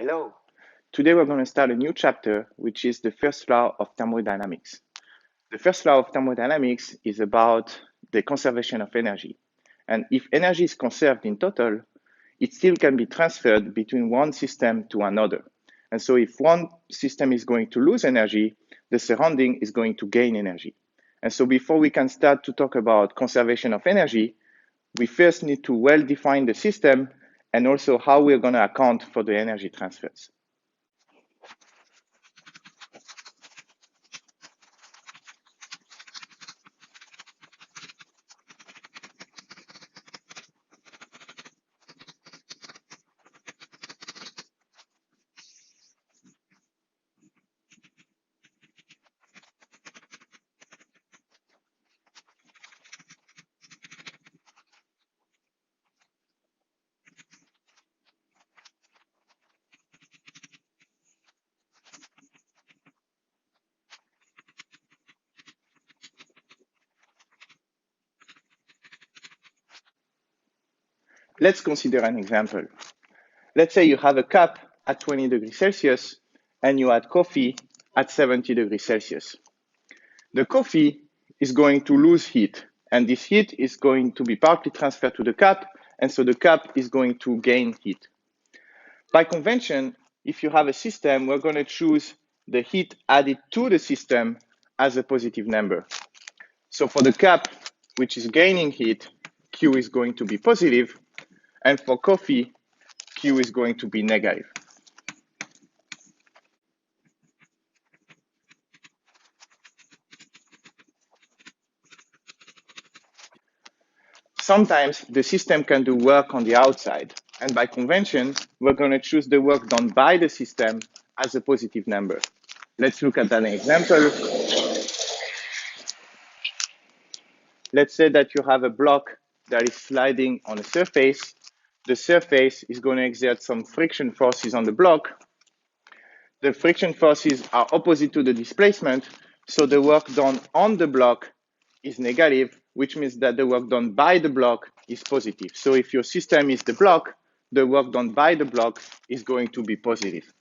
Hello. Today we're going to start a new chapter, which is the first law of thermodynamics. The first law of thermodynamics is about the conservation of energy. And if energy is conserved in total, it still can be transferred between one system to another. And so if one system is going to lose energy, the surrounding is going to gain energy. And so before we can start to talk about conservation of energy, we first need to well define the system and also how we're going to account for the energy transfers. Let's consider an example. Let's say you have a cup at 20 degrees Celsius and you add coffee at 70 degrees Celsius. The coffee is going to lose heat, and this heat is going to be partly transferred to the cup, and so the cup is going to gain heat. By convention, if you have a system, we're going to choose the heat added to the system as a positive number. So for the cup, which is gaining heat, Q is going to be positive, and for coffee, Q is going to be negative. Sometimes the system can do work on the outside, and by convention, we're going to choose the work done by the system as a positive number. Let's look at an example. Let's say that you have a block that is sliding on a surface. The surface is going to exert some friction forces on the block. The friction forces are opposite to the displacement, so the work done on the block is negative, which means that the work done by the block is positive. So if your system is the block, the work done by the block is going to be positive.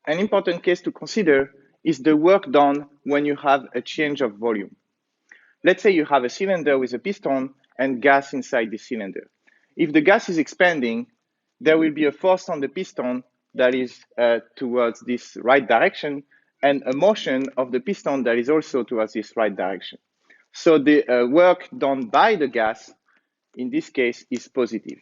An important case to consider is the work done when you have a change of volume. Let's say you have a cylinder with a piston and gas inside the cylinder. If the gas is expanding, there will be a force on the piston that is towards this right direction and a motion of the piston that is also towards this right direction. So the work done by the gas, in this case, is positive.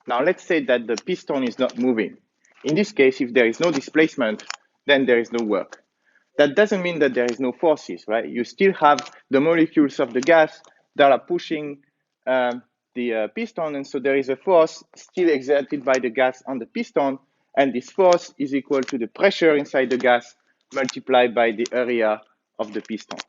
Now let's say that the piston is not moving. In this case, if there is no displacement, then there is no work. That doesn't mean that there is no forces, right? You still have the molecules of the gas that are pushing the piston, and so there is a force still exerted by the gas on the piston, and this force is equal to the pressure inside the gas multiplied by the area of the piston.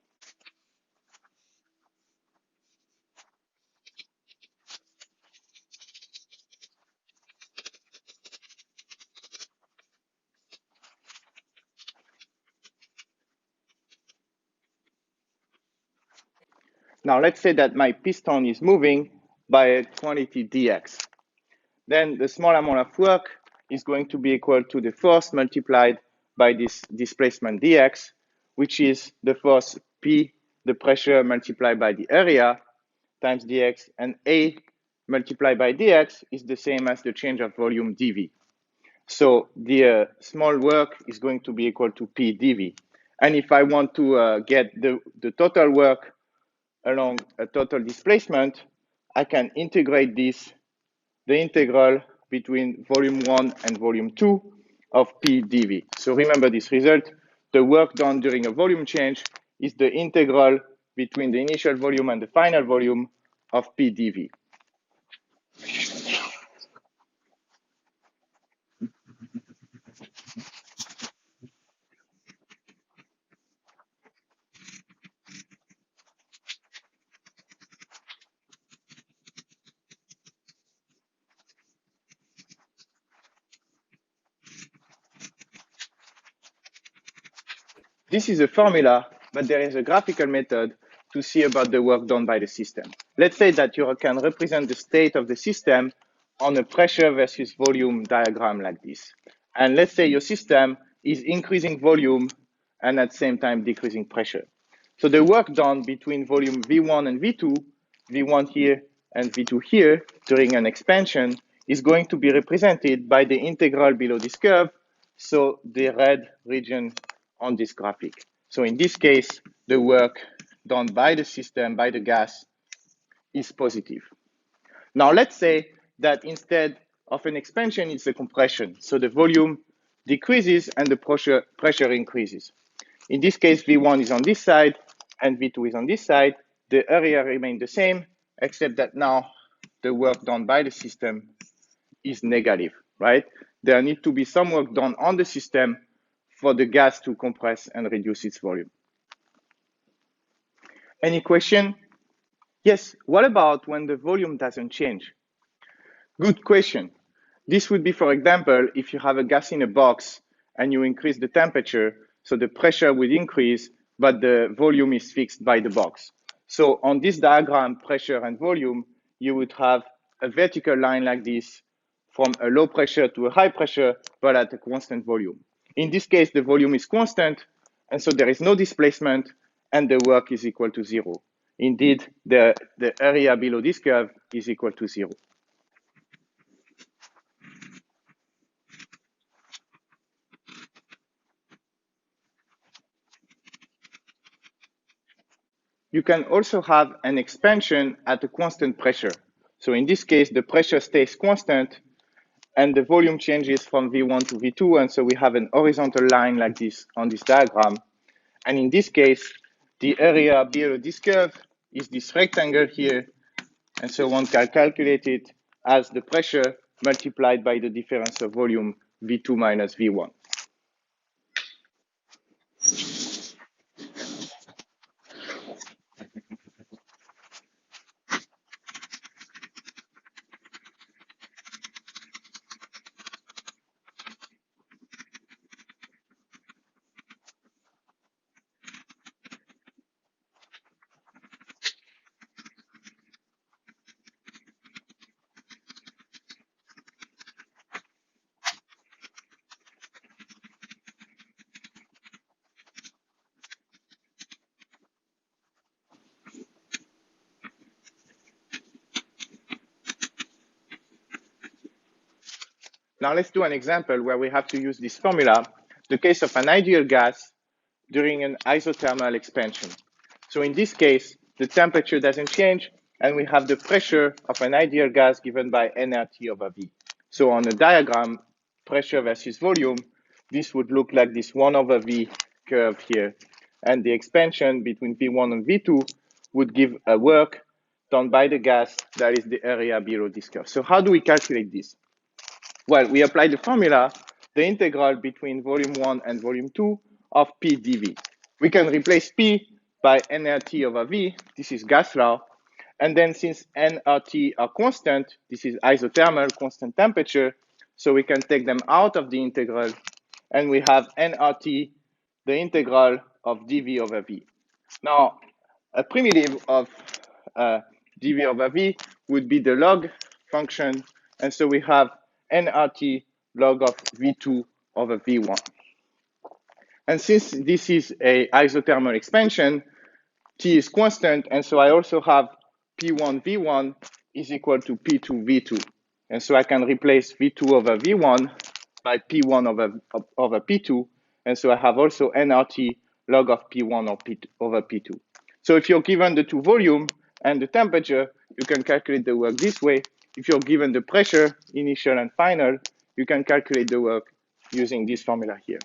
Now let's say that my piston is moving by a quantity dx. Then the small amount of work is going to be equal to the force multiplied by this displacement dx, which is the force P, the pressure multiplied by the area, times dx, and A multiplied by dx is the same as the change of volume dV. So the small work is going to be equal to P dV. And if I want to get the total work along a total displacement, I can integrate this, the integral between volume 1 and volume 2 of P dV. So remember this result. The work done during a volume change is the integral between the initial volume and the final volume of P dV. This is a formula, but there is a graphical method to see about the work done by the system. Let's say that you can represent the state of the system on a pressure versus volume diagram like this. And let's say your system is increasing volume and at the same time decreasing pressure. So the work done between volume V1 and V2, V1 here and V2 here during an expansion is going to be represented by the integral below this curve, so the red region on this graphic. So in this case, the work done by the system, by the gas, is positive. Now let's say that instead of an expansion, it's a compression. So the volume decreases and the pressure increases. In this case, V1 is on this side and V2 is on this side. The area remains the same, except that now the work done by the system is negative, right? There needs to be some work done on the system for the gas to compress and reduce its volume. Any question? Yes, what about when the volume doesn't change? Good question. This would be, for example, if you have a gas in a box and you increase the temperature, so the pressure will increase, but the volume is fixed by the box. So on this diagram, pressure and volume, you would have a vertical line like this from a low pressure to a high pressure, but at a constant volume. In this case, the volume is constant, and so there is no displacement, and the work is equal to 0. Indeed, the area below this curve is equal to 0. You can also have an expansion at a constant pressure. So in this case, the pressure stays constant and the volume changes from V1 to V2. And so we have an horizontal line like this on this diagram. And in this case, the area below this curve is this rectangle here. And so one can calculate it as the pressure multiplied by the difference of volume V2 minus V1. Now let's do an example where we have to use this formula, the case of an ideal gas during an isothermal expansion. So in this case, the temperature doesn't change, and we have the pressure of an ideal gas given by nRT over V. So on a diagram, pressure versus volume, this would look like this 1 over V curve here. And the expansion between V1 and V2 would give a work done by the gas, that is the area below this curve. So how do we calculate this? Well, we apply the formula, the integral between volume 1 and volume 2 of P dV. We can replace P by nRT over V. This is gas law. And then since nRT are constant, this is isothermal, constant temperature, so we can take them out of the integral, and we have nRT, the integral of dV over V. Now, a primitive of dV over V would be the log function, and so we have nRT log of V2 over V1. And since this is a isothermal expansion, T is constant, and so I also have P1 V1 is equal to P2 V2. And so I can replace V2 over V1 by P1 over P2, and so I have also nRT log of P1 over P2. So if you're given the two volume and the temperature, you can calculate the work this way. If you're given the pressure, initial and final, you can calculate the work using this formula here.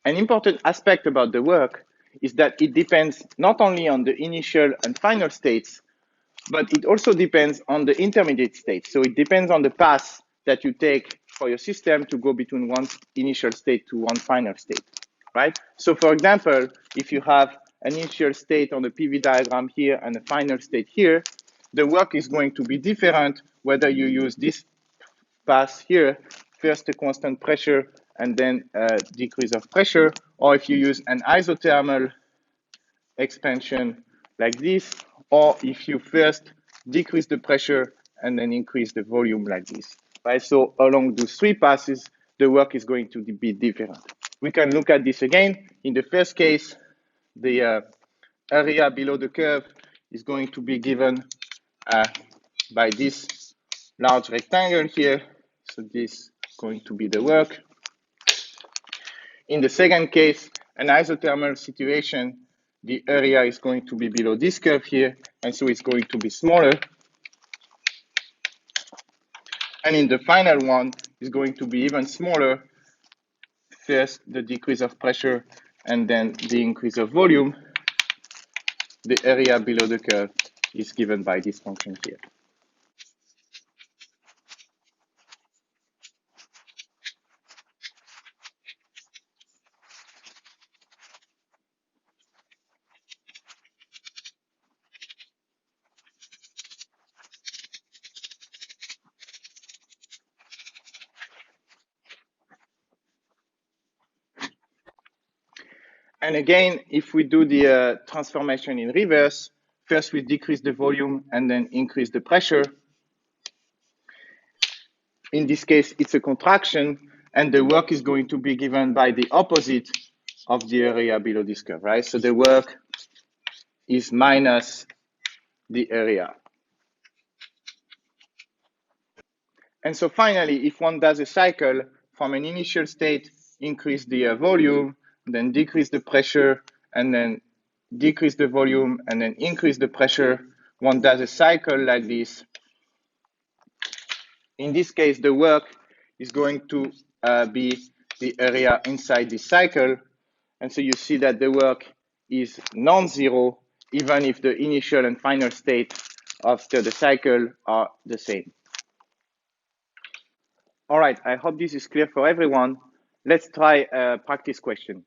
An important aspect about the work is that it depends not only on the initial and final states, but it also depends on the intermediate states. So it depends on the path that you take for your system to go between one initial state to one final state, right? So for example, if you have an initial state on the PV diagram here and a final state here, the work is going to be different whether you use this pass here, first a constant pressure and then a decrease of pressure, or if you use an isothermal expansion like this, or if you first decrease the pressure and then increase the volume like this, right? So along those three passes, the work is going to be different. We can look at this again. In the first case, the area below the curve is going to be given by this large rectangle here. So this is going to be the work. In the second case, an isothermal situation, the area is going to be below this curve here, and so it's going to be smaller. And in the final one, it's going to be even smaller. First, the decrease of pressure, and then the increase of volume. The area below the curve is given by this function here. And again, if we do the transformation in reverse, first we decrease the volume and then increase the pressure. In this case, it's a contraction, and the work is going to be given by the opposite of the area below this curve, right? So the work is minus the area. And so finally, if one does a cycle from an initial state, increase the volume, then decrease the pressure, and then decrease the volume, and then increase the pressure, one does a cycle like this. In this case, the work is going to be the area inside this cycle. And so you see that the work is non-zero, even if the initial and final state after the cycle are the same. All right, I hope this is clear for everyone. Let's try a practice question.